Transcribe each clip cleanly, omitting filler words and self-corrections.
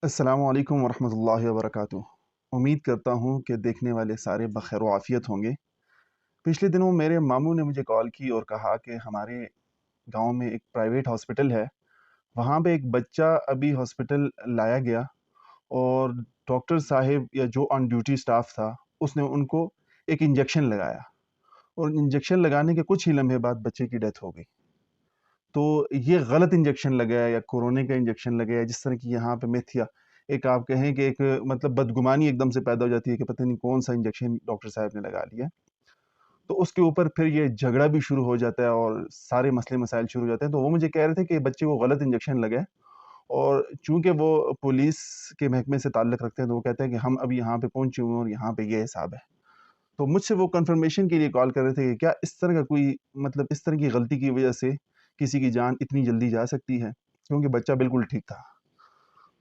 अस्सलामु अलैकुम वरहमतुल्लाहि वबरकातुहू। उम्मीद करता हूँ कि देखने वाले सारे बख़ैर व आफ़ियत होंगे। पिछले दिनों मेरे मामू ने मुझे कॉल की और कहा कि हमारे गाँव में एक प्राइवेट हॉस्पिटल है, वहाँ पे एक बच्चा अभी हॉस्पिटल लाया गया और डॉक्टर साहिब या जो ऑन ड्यूटी स्टाफ़ था, उसने उनको एक इंजेक्शन लगाया और इंजेक्शन लगाने के कुछ ही लम्हे बाद बच्चे की डेथ हो गई। तो ये गलत इंजेक्शन लगाया या कोरोना का इंजेक्शन लगाया, जिस तरह की यहाँ पे मिथ या एक आप कहें कि एक मतलब बदगुमानी एकदम से पैदा हो जाती है कि पता नहीं कौन-सा इंजेक्शन डॉक्टर साहब ने लगा लिया। तो उसके ऊपर फिर ये झगड़ा भी शुरू हो जाता है और सारे मसले-मसाइल शुरू हो जाते हैं। तो वो मुझे कह रहे थे कि बच्चे को गलत इंजेक्शन लगा है और चूँकि वो पुलिस के महकमे से ताल्लुक़ रखते हैं, तो वो कहते हैं कि हम अभी यहाँ पे पहुँचे हुए हैं और यहाँ पे ये हिसाब है। तो मुझसे वो कन्फर्मेशन के लिए कॉल कर रहे थे कि क्या इस तरह का कोई मतलब इस तरह की गलती की वज़ह से किसी की जान इतनी जल्दी जा सकती है? क्योंकि बच्चा बिल्कुल ठीक था।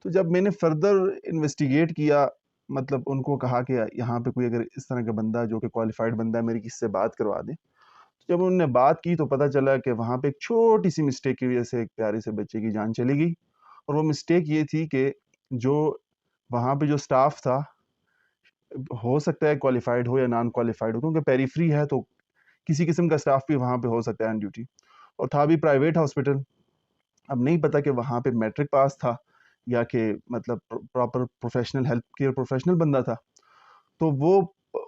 तो जब मैंने फर्दर इन्वेस्टिगेट किया, मतलब उनको कहा कि यहाँ पे कोई अगर इस तरह का बंदा जो कि क्वालिफ़ाइड बंदा है, मेरी किसी से बात करवा दें। तो जब उन्होंने बात की तो पता चला कि वहाँ पे एक छोटी-सी मिस्टेक की वज़ह से एक प्यारे से बच्चे की जान चली गई और वो मिस्टेक ये थी कि जो वहाँ पे जो स्टाफ़ था, हो सकता है क्वालिफ़ाइड हो या नॉन क्वालिफ़ाइड हो, क्योंकि पेरिफेरी है तो किसी किस्म का स्टाफ़ भी वहाँ पे हो सकता है ऑन ड्यूटी और था भी प्राइवेट हॉस्पिटल। अब नहीं पता कि वहाँ पे मैट्रिक पास था या कि मतलब proper professional health care professional बंदा था। तो वो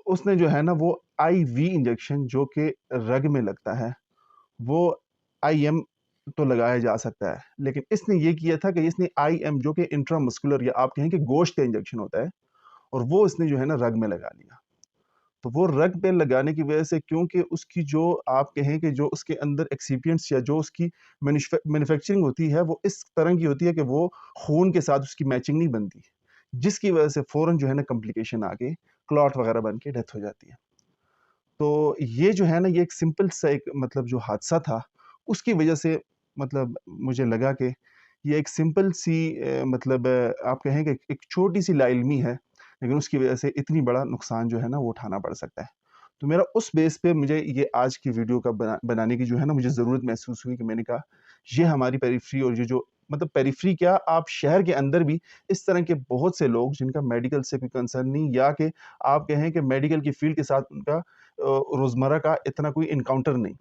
उसने जो है ना वो आईवी इंजेक्शन जो कि रग में लगता है, वो आईएम तो लगाया जा सकता है। लेकिन इसने ये किया था कि इसने आईएम जो कि इंट्रामस्कुलर या आप कहें कि गोश्त का इंजेक्शन होता है और वो इसने जो है ना रग में लगा लिया। तो वो रग पे लगाने की वजह से, क्योंकि उसकी जो आप कहें कि जो उसके अंदर एक्सिपिएंट्स या जो उसकी मैन्युफैक्चरिंग होती है, वो इस तरह की होती है कि वो खून के साथ उसकी मैचिंग नहीं बनती, जिसकी वजह से फ़ौरन जो है ना कॉम्प्लिकेशन आके क्लॉट वगैरह बन के डेथ हो जाती है। तो ये जो है ना ये एक सिंपल सा एक मतलब जो हादसा था, उसकी वजह से मतलब मुझे लगा कि ये एक सिंपल सी मतलब आप कहें कि एक छोटी-सी लाइल्मी है, लेकिन उसकी वजह से इतनी बड़ा नुकसान जो है ना वो उठाना पड़ सकता है। तो मेरा उस बेस पे मुझे ये आज की वीडियो का बनाने की जो है ना मुझे ज़रूरत महसूस हुई कि मैंने कहा, ये हमारी पेरिफेरी और ये जो मतलब पेरिफेरी क्या, आप शहर के अंदर भी इस तरह के बहुत से लोग जिनका मेडिकल से कोई कंसर्न नहीं या कि आप कहें कि मेडिकल की फ़ील्ड के साथ उनका रोज़मर्रा का इतना कोई एनकाउंटर नहीं।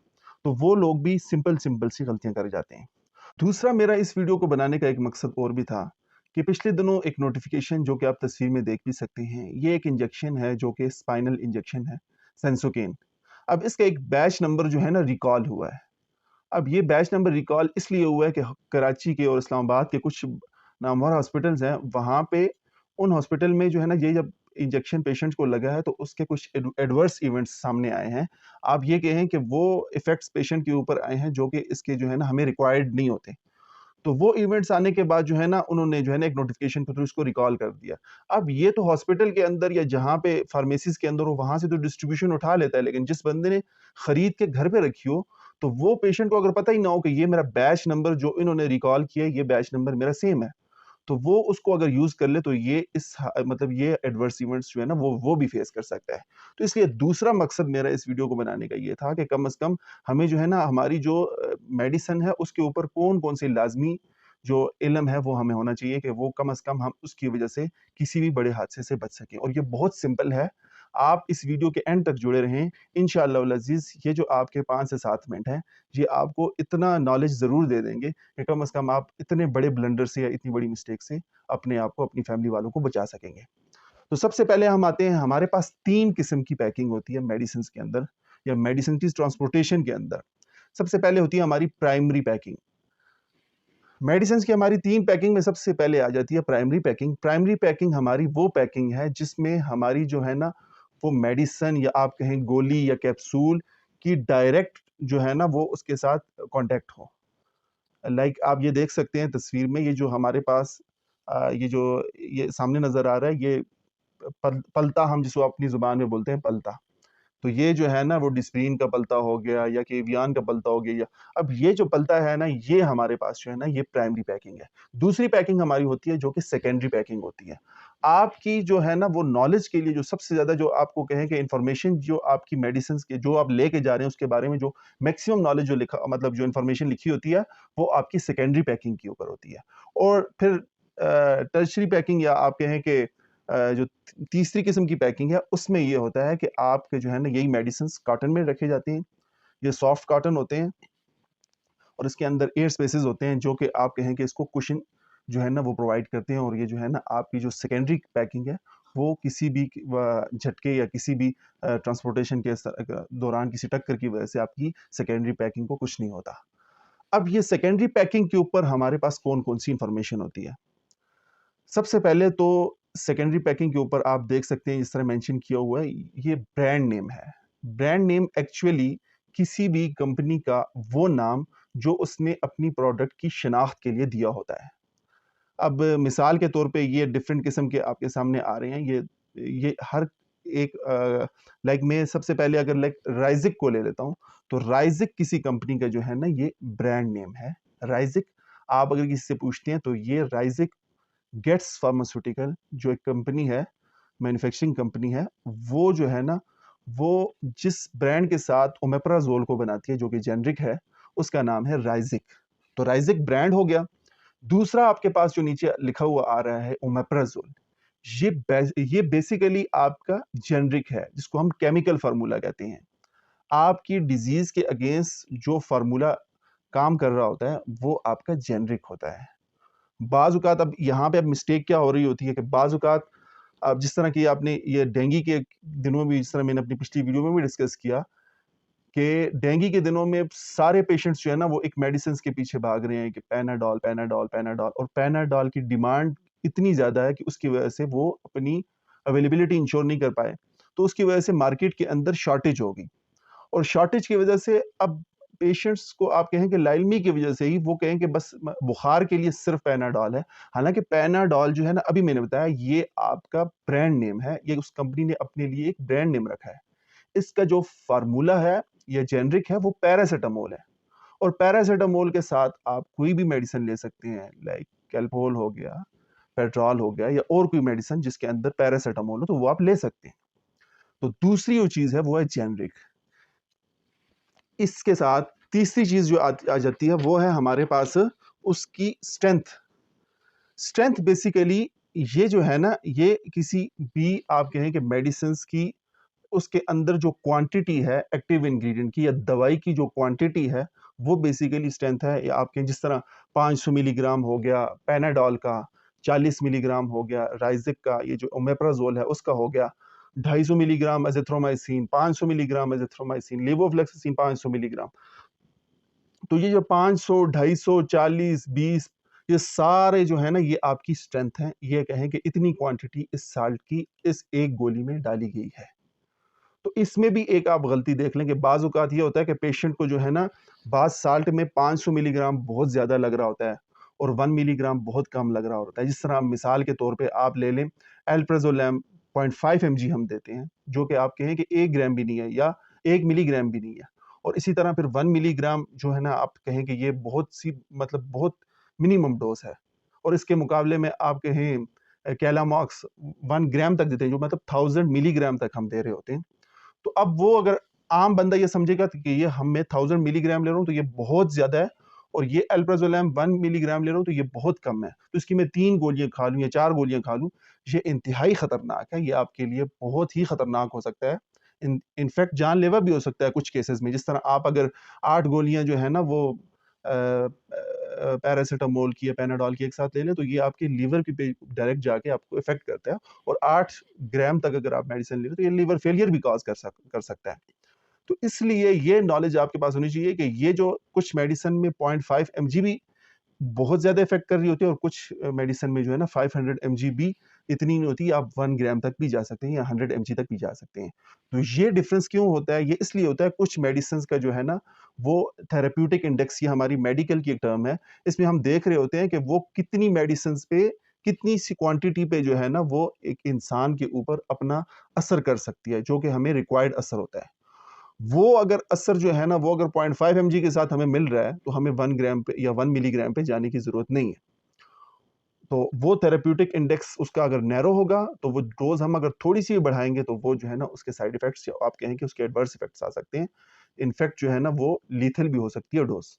तो वो लोग भी सिंपल-सिंपल सी गलतियाँ कर जाते हैं। दूसरा मेरा इस वीडियो को बनाने का एक मकसद और भी था कि पिछले दिनों एक नोटिफ़िकेशन जो कि आप तस्वीर में देख भी सकते हैं, ये एक इंजेक्शन है जो कि स्पाइनल इंजेक्शन है, सेंसोकेन। अब इसका एक बैच नंबर जो है ना रिकॉल हुआ है। अब ये बैच नंबर रिकॉल इसलिए हुआ है कि कराची के और इस्लामाबाद के कुछ नामवर हॉस्पिटल्स हैं, वहाँ पे उन हॉस्पिटल में जो है ना ये जब इंजेक्शन पेशेंट्स को लगा है तो उसके कुछ एडवर्स इवेंट्स सामने आए हैं। आप ये कहें कि वो इफ़ेक्ट्स पेशेंट के ऊपर आए हैं जो कि इसके जो है ना हमें रिक्वायर्ड नहीं होते। तो वो इवेंट्स आने के बाद जो है ना उन्होंने जो है ना एक नोटिफ़िकेशन के थ्रू इसको रिकॉल कर दिया। अब ये तो हॉस्पिटल के अंदर या जहाँ पे फार्मेसीज़ के अंदर हो वहाँ से तो डिस्ट्रीब्यूशन उठा लेता है, लेकिन जिस बंदे ने खरीद के घर पे रखी हो, तो वो पेशेंट को अगर पता ही ना हो कि ये मेरा बैच नंबर जो इन्होंने रिकॉल किया है, ये बैच नंबर मेरा सेम है। तो वो उसको अगर यूज़ कर ले तो ये मतलब ये एडवर्स इवेंट्स जो है ना वो भी फेस कर सकता है। तो इसलिए दूसरा मकसद मेरा इस वीडियो को बनाने का ये था कि कम से कम हमें जो है ना हमारी जो मेडिसिन है उसके ऊपर कौन-कौन सी लाज़मी जो इल्म है वो हमें होना चाहिए कि वो कम से कम हम उसकी वज़ह से किसी भी बड़े हादसे से बच सकें। और ये बहुत सिंपल है। आप इस वीडियो के एंड तक जुड़े रहें। इंशाअल्लाह वल अज़ीज़ ये जो आपके 5 से 7 मिनट हैं, ये आपको इतना नॉलेज ज़रूर दे देंगे कि कम से कम आप इतने बड़े ब्लंडर से या इतनी बड़ी मिस्टेक से अपने आप को, अपनी फैमिली वालों को बचा सकेंगे। तो सबसे पहले हम आते हैं, हमारे पास 3 किस्म की पैकिंग होती है मेडिसिन्स के अंदर या मेडिसिन की ट्रांसपोर्टेशन के अंदर। सबसे पहले होती है हमारी प्राइमरी पैकिंग। मेडिसिन्स की हमारी 3 पैकिंग में सबसे पहले आ जाती है प्राइमरी पैकिंग। प्राइमरी पैकिंग हमारी वो पैकिंग है जिसमें हमारी जो है ना वो मेडिसिन या आप कहें गोली या कैप्सूल की डायरेक्ट जो है ना वो उसके साथ कॉन्टैक्ट हो। लाइक आप ये देख सकते हैं तस्वीर में, ये जो हमारे पास ये जो ये सामने नज़र आ रहा है, ये पलता हम जिसको अपनी ज़ुबान में बोलते हैं पलता। तो ये जो है ना वो डिस्प्रिन का पलता हो गया या कि एवियन का पलता हो गया, या अब ये जो पलता है ना ये हमारे पास जो है ना ये प्राइमरी पैकिंग है। दूसरी पैकिंग हमारी होती है जो कि सेकेंडरी पैकिंग होती है। आपकी जो है ना वो नॉलेज के लिए जो सबसे ज़्यादा जो आपको कहें कि इन्फॉर्मेशन जो आपकी मेडिसिन्स के जो आप लेके जा रहे हैं उसके बारे में जो मैक्सिमम नॉलेज जो लिखा मतलब जो इन्फॉर्मेशन लिखी होती है, वो आपकी सेकेंडरी पैकिंग के ऊपर होती है। और फिर टर्शरी पैकिंग या आप कहें कि जो तीसरी किस्म की पैकिंग है, उसमें ये होता है कि आपके जो है ना यही मेडिसिन्स कॉटन में रखे जाते हैं। ये सॉफ्ट कॉटन होते हैं और इसके अंदर एयर स्पेसेस होते हैं जो कि आप कहें कि इसको कुशन जो है ना वो प्रोवाइड करते हैं। और ये जो है ना आपकी जो सेकेंडरी पैकिंग है वो किसी भी झटके या किसी भी ट्रांसपोर्टेशन के दौरान किसी टक्कर की वजह से आपकी सेकेंडरी पैकिंग को कुछ नहीं होता। अब ये सेकेंडरी पैकिंग के ऊपर हमारे पास कौन कौन सी इंफॉर्मेशन होती है? सबसे पहले तो सेकेंडरी पैकिंग के ऊपर आप देख सकते हैं, इस तरह मेंशन किया हुआ है, ये ब्रांड नेम है। ब्रांड नेम एक्चुअली किसी भी कंपनी का वो नाम जो उसने अपनी प्रोडक्ट की शिनाख्त के लिए दिया होता है। अब मिसाल के तौर पे ये डिफरेंट किस्म के आपके सामने आ रहे हैं। ये हर एक लाइक मैं सबसे पहले अगर लाइक राइजिक को ले लेता हूँ, तो राइजिक किसी कंपनी का जो है ना ये ब्रांड नेम है। राइजिक, आप अगर किसी से पूछते हैं तो ये राइजिक गेट्स फार्मास्यूटिकल जो एक कंपनी है, मैन्युफैक्चरिंग कंपनी है, वो जो है ना वो जिस ब्रांड के साथ ओमेप्राजोल को बनाती है जो कि जेनरिक है, उसका नाम है राइजिक। तो राइजिक ब्रांड हो गया। दूसरा आपके पास जो नीचे लिखा हुआ आ रहा है ओमेप्राजोल, ये बेसिकली आपका जेनरिक है जिसको हम केमिकल फार्मूला कहते हैं। आपकी डिजीज के अगेंस्ट जो फार्मूला काम कर रहा होता है वो आपका जेनरिक होता है। बाज़ औक़ात अब यहाँ पे अब मिस्टेक क्या हो रही होती है कि बाज़ औक़ात अब जिस तरह की आपने ये डेंगू के दिनों में, जिस तरह मैंने अपनी पिछली वीडियो में भी डिस्कस किया कि डेंगू के दिनों में सारे पेशेंट्स जो है ना वो एक मेडिसिन्स के पीछे भाग रहे हैं कि पैनाडोल पैनाडोल पैनाडोल, और पैनाडोल की डिमांड इतनी ज़्यादा है कि उसकी वजह से वो अपनी अवेलेबिलिटी इंश्योर नहीं कर पाए, तो उसकी वजह से मार्केट के अंदर शॉर्टेज हो गई। और शॉर्टेज की वजह से अब पेशेंट्स को आप कहें कि लाइल्मी की वजह से ही वो कहें कि बस बुखार के लिए सिर्फ पैनाडोल है। हालांकि पैनाडोल जो है ना, अभी मैंने बताया, ये आपका ब्रांड नेम है, ये उस कंपनी ने अपने लिए एक ब्रांड नेम रखा है। इसका जो फार्मूला है या जेनरिक है वो पैरासिटामोल है। और पैरासिटामोल के साथ आप कोई भी मेडिसिन ले सकते हैं, लाइक कैल्पोल हो गया, पेट्रोल हो गया, या और कोई मेडिसिन जिसके अंदर पैरासिटामोल हो तो वो आप ले सकते हैं। तो दूसरी जो चीज है वो है जेनरिक। इसके साथ तीसरी चीज जो आ जाती है वो है हमारे पास उसकी स्ट्रेंथ। स्ट्रेंथ बेसिकली ये जो है ना, ये किसी भी आप कहें कि मेडिसिन की उसके अंदर जो क्वांटिटी है एक्टिव इंग्रेडिएंट की या दवाई की जो क्वांटिटी है वो बेसिकली स्ट्रेंथ है। या आपके जिस तरह 500 मिलीग्राम हो गया पैनाडोल का, 40 मिलीग्राम हो गया राइजिक का, ये जो ओमेप्राजोल है उसका हो गया, 250 milligram azithromycin, 500 milligram azithromycin, levofloxacin 500 milligram. तो ये जो 500, 250, 40, 20, ये सारे जो है ना ये आपकी स्ट्रेंथ है। ये कहें कि इतनी क्वांटिटी इस साल्ट की इस एक गोली में डाली गई है। तो इसमें भी एक आप गलती देख लें कि बाज़ औक़ात ये होता है कि पेशेंट को जो है ना बाज़ साल्ट में 500 मिलीग्राम बहुत ज़्यादा लग रहा होता है और 1 मिलीग्राम बहुत कम लग रहा होता है। जिस तरह मिसाल के तौर पे आप ले लें अल्प्राज़ोलैम 0.5 mg हम देते हैं, जो कि आप कहें कि 1 ग्राम भी नहीं है या 1 मिलीग्राम भी नहीं है। और इसी तरह फिर 1 मिलीग्राम जो है ना आप कहें कि ये बहुत सी मतलब बहुत मिनिमम डोज़ है। और इसके मुकाबले में आप कहें कैलामॉक्स 1 ग्राम तक देते हैं, जो मतलब 1000 मिलीग्राम तक हम दे रहे होते हैं। तो अब वो अगर आम बंदा ये समझेगा कि ये मैं 1000 मिलीग्राम ले रहा हूँ तो ये बहुत ज्यादा है, और ये अल्प्राज़ोलैम 1 मिलीग्राम ले रहा हूँ तो ये बहुत कम है, तो इसकी मैं 3 गोलियां खा लूं या 4 गोलियां खा लूं, ये इंतहाई खतरनाक है। ये आपके लिए बहुत ही खतरनाक हो सकता है। इनफैक्ट जानलेवा भी हो सकता है कुछ केसेस में। जिस तरह आप अगर 8 गोलियां जो है ना वो पैरासिटामोल की या पैनाडोल की एक साथ ले लें तो ये आपके लीवर की पे डायरेक्ट जाके आपको इफेक्ट करता है। और 8 ग्राम तक अगर आप मेडिसिन ले लें तो ये लीवर फेलियर भी कॉज कर सकता है। तो इसलिए ये नॉलेज आपके पास होनी चाहिए कि ये जो कुछ मेडिसिन में 0.5 mg भी बहुत ज़्यादा इफेक्ट कर रही होती है, और कुछ मेडिसिन में जो है ना 500 mg भी इतनी नहीं होती, आप 1 ग्राम तक भी जा सकते हैं या 100 mg तक भी जा सकते हैं। तो ये डिफरेंस क्यों होता है? ये इसलिए होता है कुछ मेडिसिन का जो है ना वो थेरेप्यूटिक इंडेक्स, ये हमारी मेडिकल की एक टर्म है, इसमें हम देख रहे होते हैं कि वो कितनी मेडिसिन पे कितनी सी क्वांटिटी पे जो है ना वो एक इंसान के ऊपर अपना असर कर सकती है, जो कि हमें रिक्वायर्ड असर होता है। वो अगर असर जो है ना वो अगर 0.5 mg के साथ हमें मिल रहा है तो हमें 1 ग्राम पे या 1 मिलीग्राम पे जाने की जरूरत नहीं है। तो वो थेरेप्यूटिक इंडेक्स उसका अगर नैरो होगा तो वो डोज हम अगर थोड़ी सी भी बढ़ाएंगे तो वो जो है ना उसके साइड इफेक्ट्स या आप कहें कि उसके एडवर्स इफेक्ट्स आ सकते हैं। इनफैक्ट जो है ना वो लीथल भी हो सकती है डोज।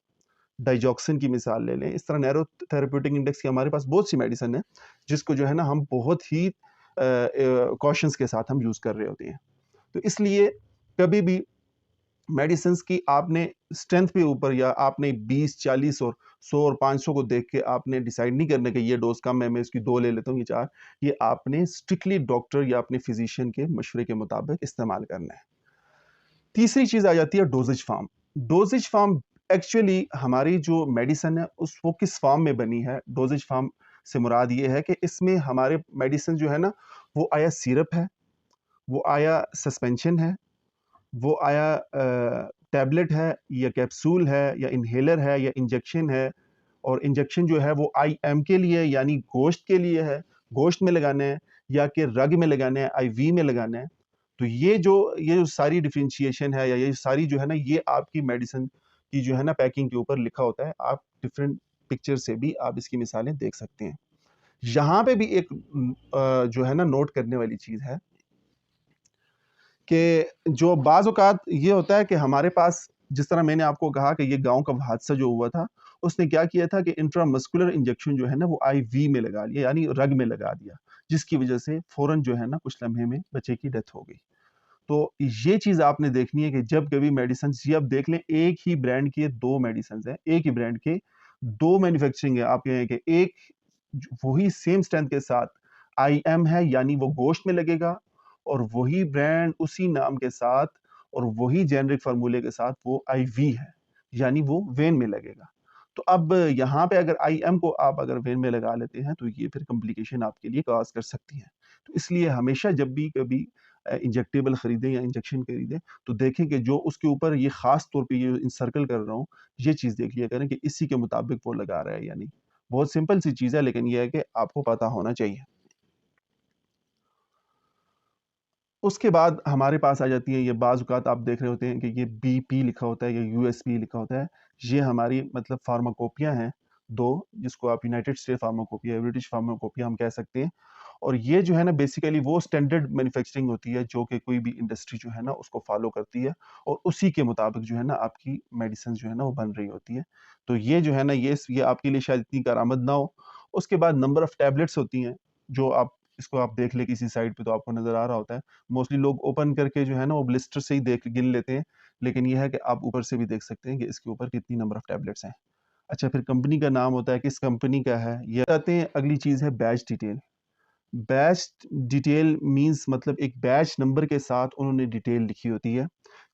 डाइजॉक्सिन की मिसाल ले लें। इस तरह नैरो थेरेप्यूटिक इंडेक्स की हमारे पास बहुत सी मेडिसिन है जिसको जो है ना हम बहुत ही कॉशंस के साथ हम यूज़ कर रहे होते हैं। तो इसलिए कभी भी मेडिसिन्स की आपने स्ट्रेंथ के ऊपर या आपने 20, 40 और 100 और 500 को देख के आपने डिसाइड नहीं करना कि ये डोज कम है, मैं इसकी 2 ले लेता हूँ, ये 4। ये आपने स्ट्रिक्टली डॉक्टर या अपने फिजिशियन के मशवरे के मुताबिक इस्तेमाल करना है। तीसरी चीज़ आ जाती है doses form. Doses form actually हमारी जो मेडिसिन है उस वो किस फॉर्म में बनी है। डोजेज फॉर्म से मुराद ये है कि इसमें हमारे मेडिसिन जो है ना वो आया सिरप है, वो आया सस्पेंशन है, वो आया टैबलेट है या कैप्सूल है या इन्हेलर है या इंजेक्शन है। और इंजेक्शन जो है वो आईएम के लिए यानी गोश्त के लिए है, गोश्त में लगाना है, या कि रग में लगाना है, आईवी में लगाना है। तो ये जो सारी डिफरेंशिएशन है या ये सारी जो है ना ये आपकी मेडिसिन की जो है ना पैकिंग के ऊपर लिखा होता है। आप डिफरेंट पिक्चर से भी आप इसकी मिसालें देख सकते हैं। यहाँ पे भी एक जो है ना नोट करने वाली चीज़ है कि जो बाज़ औक़ात ये होता है कि हमारे पास, जिस तरह मैंने आपको कहा कि ये गाँव का हादसा जो हुआ था, उसने क्या किया था कि इंट्रामस्कुलर इंजेक्शन जो है ना वो आईवी में लगा लिया, यानी रग में लगा दिया, जिसकी वजह से फ़ौरन जो है ना कुछ लम्हे में बच्चे की डेथ हो गई। तो ये चीज़ आपने देखनी है कि जब कभी मेडिसिन्स, ये आप देख लें एक ही ब्रांड के 2 मेडिसिन्स हैं, एक ही ब्रांड के 2 मैन्युफैक्चरिंग है। आप कहें कि एक वही सेम स्ट्रेंथ के साथ आईएम है यानी वो गोश्त में लगेगा, और वही ब्रांड उसी नाम के साथ और वही जेनेरिक फार्मूले के साथ वो आईवी है यानी वो वेन में लगेगा। तो अब यहाँ पे अगर आईएम को आप अगर वेन में लगा लेते हैं तो ये फिर कॉम्प्लिकेशन आपके लिए कॉज कर सकती है। तो इसलिए हमेशा जब भी कभी इंजेक्टेबल खरीदें या इंजेक्शन खरीदें तो देखें कि जो उसके ऊपर ये खास तौर पे ये सर्कल कर रहा हूँ, ये चीज़ देख लिया करें कि इसी के मुताबिक वो लगा रहा है या नहीं। बहुत सिंपल सी चीज़ है, लेकिन ये है कि आपको पता होना चाहिए। उसके बाद हमारे पास आ जाती है, ये बाज़ औक़ात आप देख रहे होते हैं कि ये बीपी लिखा होता है या यूएसपी लिखा होता है। ये हमारी मतलब फार्माकोपिया हैं 2, जिसको आप यूनाइटेड स्टेट फार्माकोपिया या ब्रिटिश फार्माकोपिया हम कह सकते हैं। और ये जो है ना बेसिकली वो स्टैंडर्ड मैन्युफैक्चरिंग होती है जो कि कोई भी इंडस्ट्री जो है ना उसको फ़ॉलो करती है, और उसी के मुताबिक जो है ना आपकी मेडिसिन जो है ना वो बन रही होती है। तो ये जो है ना ये आपके लिए शायद इतनी कारआमद ना हो। उसके बाद नंबर ऑफ़ टैबलेट्स होती हैं, जो आप इसको आप देख लें किसी साइट पे तो आपको नज़र आ रहा होता है। मोस्टली लोग ओपन करके जो है ना वो ब्लिस्टर से ही देख गिन लेते हैं, लेकिन ये है कि आप ऊपर से भी देख सकते हैं कि इसके ऊपर कितनी नंबर ऑफ़ टैबलेट्स हैं। अच्छा, फिर कंपनी का नाम होता है, किस कंपनी का है, ये आते हैं। अगली चीज़ है batch detail. Batch detail means मतलब एक बैच नंबर के साथ उन्होंने डिटेल लिखी होती है,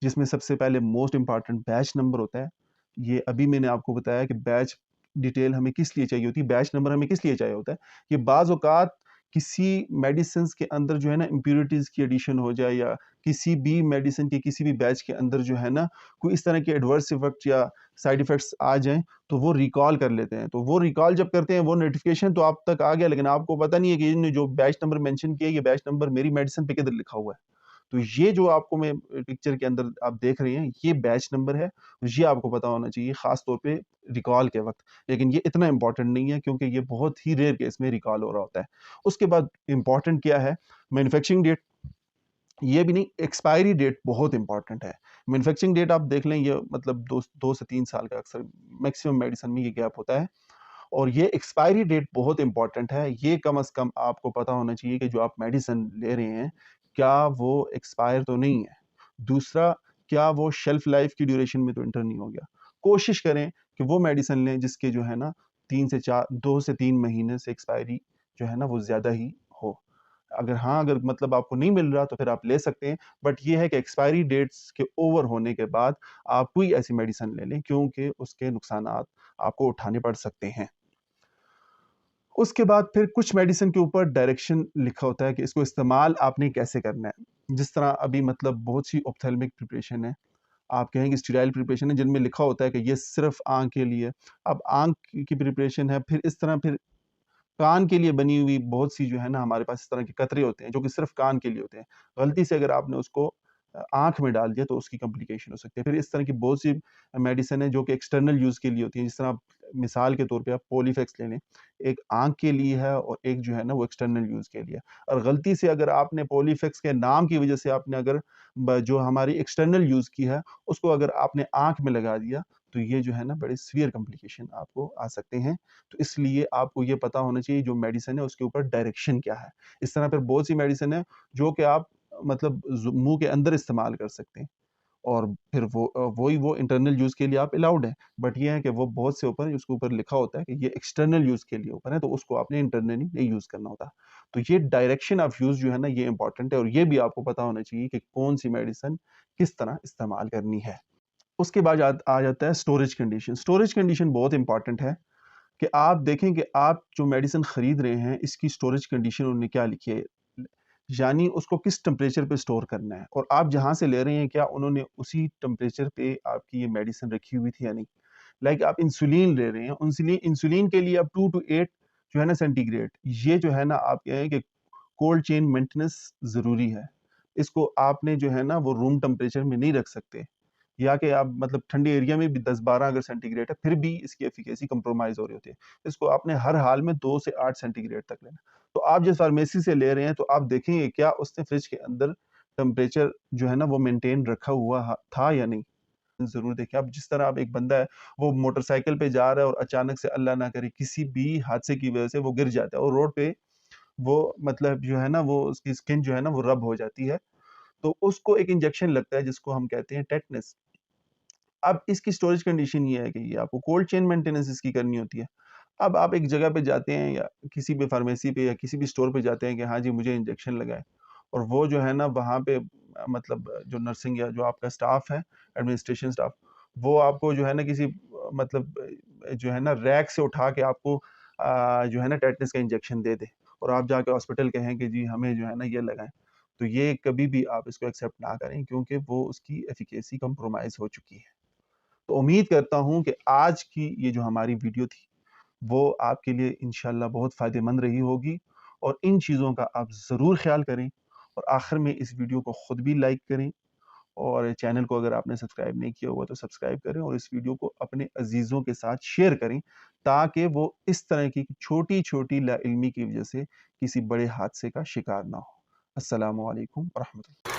जिसमें सबसे पहले मोस्ट इम्पॉर्टेंट बैच नंबर होता है। ये अभी मैंने आपको बताया कि बैच डिटेल हमें किस लिए चाहिए होती है, बैच नंबर हमें किस लिए चाहिए होता है। ये बाज़ औक़ात किसी मेडिसिन्स के अंदर जो है ना इम्प्यूरिटीज़ की एडिशन हो जाए, या किसी भी मेडिसिन के किसी भी बैच के अंदर जो है ना कोई इस तरह के एडवर्स इफ़ेक्ट या साइड इफ़ेक्ट्स आ जाएँ, तो वो रिकॉल कर लेते हैं। तो वो रिकॉल जब करते हैं, वो नोटिफ़िकेशन तो आप तक आ गया, लेकिन आपको पता नहीं है कि इन्होंने जो बैच नंबर मेंशन किया है, ये बैच नंबर मेरी मेडिसिन पे किधर लिखा हुआ है। तो ये जो आपको मैं पिक्चर के अंदर आप देख रहे हैं, ये बैच नंबर है। ये आपको पता होना चाहिए, ख़ास तौर पे रिकॉल के वक़्त। लेकिन ये इतना इम्पोर्टेंट नहीं है क्योंकि ये बहुत ही रेयर केस में रिकॉल हो रहा होता है। उसके बाद इम्पोर्टेंट क्या है? Manufacturing date. ये भी नहीं, एक्सपायरी डेट बहुत इंपॉर्टेंट है। मैन्युफैक्चरिंग डेट आप देख लें, ये मतलब 2 से 3 साल का अक्सर मैक्सिमम मेडिसिन में ये गैप होता है। और ये एक्सपायरी डेट बहुत इंपॉर्टेंट है। ये कम से कम आपको पता होना चाहिए कि जो आप मेडिसिन ले रहे हैं, क्या वो एक्सपायर तो नहीं है? दूसरा, क्या वो शेल्फ लाइफ की ड्यूरेशन में तो एंटर नहीं हो गया? कोशिश करें कि वो मेडिसिन लें जिसके जो है ना 2 से 3 महीने से एक्सपायरी जो है ना वो ज़्यादा ही हो। अगर मतलब आपको नहीं मिल रहा तो फिर आप ले सकते हैं, बट ये है कि एक्सपायरी डेट्स के ओवर होने के बाद आप कोई ऐसी मेडिसिन ले लें, क्योंकि उसके नुकसानात आपको उठाने पड़ सकते हैं। उसके बाद फिर कुछ मेडिसिन के ऊपर डायरेक्शन लिखा होता है कि इसको इस्तेमाल आपने कैसे करना है। जिस तरह अभी मतलब बहुत सी ऑप्थेल्मिक प्रिपरेशन है, आप कहेंगे स्टेराइल प्रिपरेशन है, जिनमें लिखा होता है कि ये सिर्फ आँख के लिए। अब आँख की प्रिपरेशन है, फिर इस तरह फिर कान के लिए बनी हुई बहुत सी जो है ना हमारे पास इस तरह के कतरे होते हैं जो कि सिर्फ कान के लिए होते हैं। गलती से अगर आपने उसको आँख में डाल दिया तो उसकी कॉम्प्लिकेशन हो सकती है। फिर इस तरह की बहुत सी मेडिसिन है जो कि एक्सटर्नल यूज़ के लिए होती हैं। जिस तरह मिसाल के तौर पे आप पॉलीफेक्स ले लें, एक आँख के लिए है और एक जो है ना वो एक्सटर्नल यूज़ के लिए है। और गलती से अगर आपने पॉलीफेक्स के नाम की वज़ह से आपने अगर जो हमारी एक्सटर्नल यूज़ की है, उसको अगर आपने आँख में लगा दिया, तो ये जो है ना बड़े सीवियर कॉम्प्लिकेशन आपको आ सकते हैं। तो इसलिए आपको ये पता होना चाहिए जो मेडिसिन है उसके ऊपर डायरेक्शन क्या है। इस तरह फिर बहुत सी मेडिसिन है जो कि आप मतलब मुँह के अंदर इस्तेमाल कर सकते हैं। और फिर वही वो इंटरनल यूज़ के लिए आप अलाउड है। बट ये है कि वो बहुत से ऊपर उसके ऊपर लिखा होता है कि ये एक्सटर्नल यूज़ के लिए ऊपर है, तो उसको आपने इंटरनली नहीं यूज़ करना होता। तो ये डायरेक्शन ऑफ यूज़ जो है ना ये इम्पोर्टेंट है और ये भी आपको पता होना चाहिए कि कौन-सी मेडिसिन किस तरह इस्तेमाल करनी है। उसके बाद आ जाता है स्टोरेज कंडीशन। स्टोरेज कंडीशन बहुत इम्पोर्टेंट है कि आप देखें कि आप जो मेडिसिन खरीद रहे हैं, इसकी स्टोरेज कंडीशन उन्होंने क्या लिखी है। यानी उसको किस टेम्परेचर पे स्टोर करना है और आप जहाँ से ले रहे हैं क्या उन्होंने उसी टेम्परेचर पे आपकी ये मेडिसिन रखी हुई थी या नहीं। लाइक आप इंसुलिन ले रहे हैं, इंसुलिन इंसुलिन के लिए आप 2 टू 8 जो है ना सेंटीग्रेड, ये जो है ना आप कहें कि कोल्ड चेन मेंटेनेंस ज़रूरी है। इसको आपने जो है ना वो रूम टेम्परेचर में नहीं रख सकते। या कि आप मतलब ठंडे एरिया में भी 10-12 अगर सेंटीग्रेड है, फिर भी इसकी एफिकेसी कंप्रोमाइज़ हो रही होती है। इसको आपने हर हाल में 2 से 8 सेंटीग्रेड तक लेना। तो आप जिस फार्मेसी से ले रहे हैं, तो आप देखेंगे क्या उसने फ्रिज के अंदर टेम्परेचर जो है ना वो मेंटेन रखा हुआ था या नहीं? ज़रूर देखें। अब जिस तरह अब एक बंदा है, वो मोटरसाइकिल पे जा रहा है और अचानक से अल्लाह ना करे किसी भी हादसे की वजह से वो गिर जाता है और रोड पे वो मतलब जो है ना वो उसकी स्किन जो है ना वो रब हो जाती है। तो उसको एक इंजेक्शन लगता है जिसको हम कहते हैं टेटनस। अब इसकी स्टोरेज कंडीशन ये है कि ये आपको कोल्ड चेन मेंटेनेंस इसकी करनी होती है। अब आप एक जगह पे जाते हैं या किसी भी फार्मेसी पे या किसी भी स्टोर पे जाते हैं कि हाँ जी, मुझे इंजेक्शन लगाएँ और वो जो है ना वहाँ पे मतलब जो नर्सिंग या जो आपका स्टाफ है, एडमिनिस्ट्रेशन स्टाफ, वो आपको जो है ना किसी मतलब जो है ना रैक से उठा के आपको जो है ना टेटनस का इंजेक्शन दे दे और आप जाके हॉस्पिटल कहें कि जी हमें जो है ना ये लगाएँ। तो ये कभी भी आप इसको एक्सेप्ट ना करें क्योंकि वो उसकी एफिकेसी कंप्रोमाइज़ हो चुकी है। तो उम्मीद करता हूँ कि आज की ये जो हमारी वीडियो थी, वो आपके लिए इंशाल्लाह बहुत फ़ायदेमंद रही होगी और इन चीज़ों का आप ज़रूर ख़्याल करें और आखिर में इस वीडियो को खुद भी लाइक करें और चैनल को अगर आपने सब्सक्राइब नहीं किया हुआ तो सब्सक्राइब करें और इस वीडियो को अपने अज़ीज़ों के साथ शेयर करें ताकि वो इस तरह की छोटी-छोटी लाइल्मी की वजह से किसी बड़े हादसे का शिकार ना हो। अस्सलामु अलैकुम व रहमतुल्लाह।